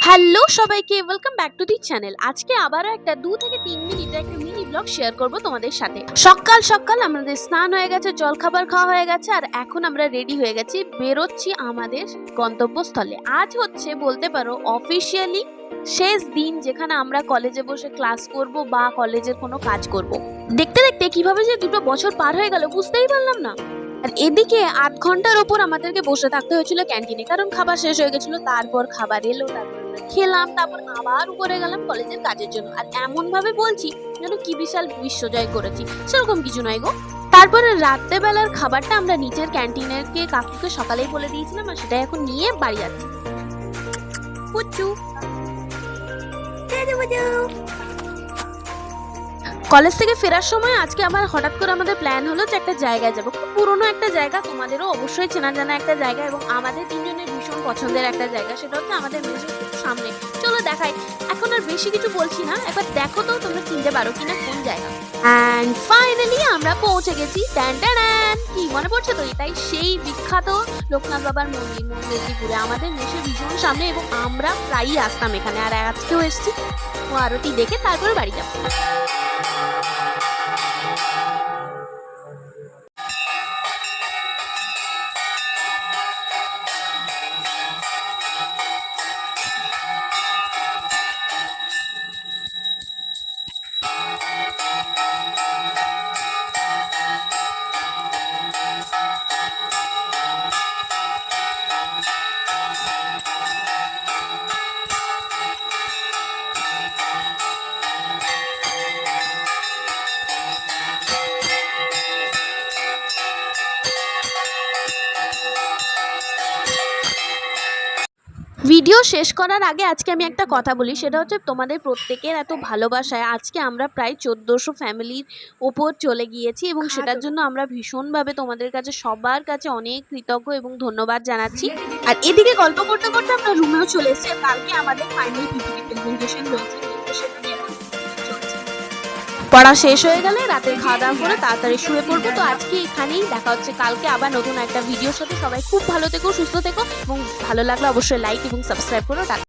Hello সবাইকে, welcome back to the channel. আজকে আবারও একটা 2 থেকে 3 মিনিটের একটা মিনি ব্লগ শেয়ার করব তোমাদের সাথে। সকাল সকাল আমাদের স্নান হয়ে গেছে, জলখাবার খাওয়া হয়ে গেছে, আর এখন আমরা রেডি হয়ে গেছি, বেরোচ্ছি আমাদের গন্তব্যস্থলে। আজ হচ্ছে বলতে পারো অফিসিয়ালি শেষ দিন, যেখানে আমরা কলেজে বসে ক্লাস করব বা কলেজের কোনো কাজ করব। দেখতে দেখতে কিভাবে যে 2 বছর পার হয়ে গেল বুঝতেই পারলাম না। আর এদিকে 8 ঘন্টার ওপর আমাদেরকে বসে থাকতে হয়েছিল ক্যান্টিনে, কারণ খাবার শেষ হয়ে গেছিল। তারপর খাবার এলো, তারপর আমরা খেলাম, তারপর আবার উপরে গেলাম কলেজের কাজের জন্য। আর এমন ভাবে বলছি যেন কি বিশাল বিশ্বজয় করেছি, সেরকম কিছু নয় গো। তারপরে রাত্রেবেলার খাবারটা আমরা নিচের ক্যান্টিনের কাকুকে সকালেই বলে দিয়েছিলাম, আর সেটা এখন নিয়ে বাড়ি যাচ্ছি। পুচু কলেজ থেকে ফেরার সময় আজকে আবার হঠাৎ করে আমাদের প্ল্যান হলো যে একটা জায়গায় যাবো, খুব পুরোনো একটা জায়গা, তোমাদেরও অবশ্যই চেনা জানা একটা জায়গা, এবং আমাদের তিনজনের ভীষণ পছন্দের একটা জায়গা। সেটা হচ্ছে আমাদের মেসের সামনে। চলো দেখাই, এখন আর বেশি কিছু বলছি না, একবার দেখো তো তোমরা চিনতে পারো কিনা কোন জায়গা। অ্যান্ড ফাইনালি আমরা পৌঁছে গেছি। কি মনে পড়ছে তো? এটাই সেই বিখ্যাত লোকনাথ বাবার মন্দির, মেদিনীপুরে, আমাদের মেসের ভীষণ সামনে, এবং আমরা প্রায়ই আসতাম এখানে। আর আজকেও এসেছি ও আরতি দেখে তারপরে বাড়ি যাবো। ভিডিও শেষ করার আগে আজকে আমি একটা কথা বলি, সেটা হচ্ছে তোমাদের প্রত্যেকের এত ভালোবাসায় আজকে আমরা প্রায় 1400 ফ্যামিলির ওপর চলে গিয়েছি, এবং সেটার জন্য আমরা ভীষণভাবে তোমাদের কাছে সবার কাছে অনেক কৃতজ্ঞ এবং ধন্যবাদ জানাচ্ছি। আর এদিকে গল্প করতে করতে আমরা রুমেও চলে এসেছি। কালকে আমাদের ফাইনাল পিপিটি প্রেজেন্টেশন রয়েছে, পড়া শেষ হয়ে গেলে রাতে খাওয়া দাওয়া করে তাড়াতাড়ি শুয়ে পড়বো। তো আজকে এখানেই দেখা হচ্ছে কালকে আবার নতুন একটা ভিডিওর সাথে। সবাই খুব ভালো থেকো, সুস্থ থেকো, এবং ভালো লাগলে অবশ্যই লাইক এবং সাবস্ক্রাইব করো।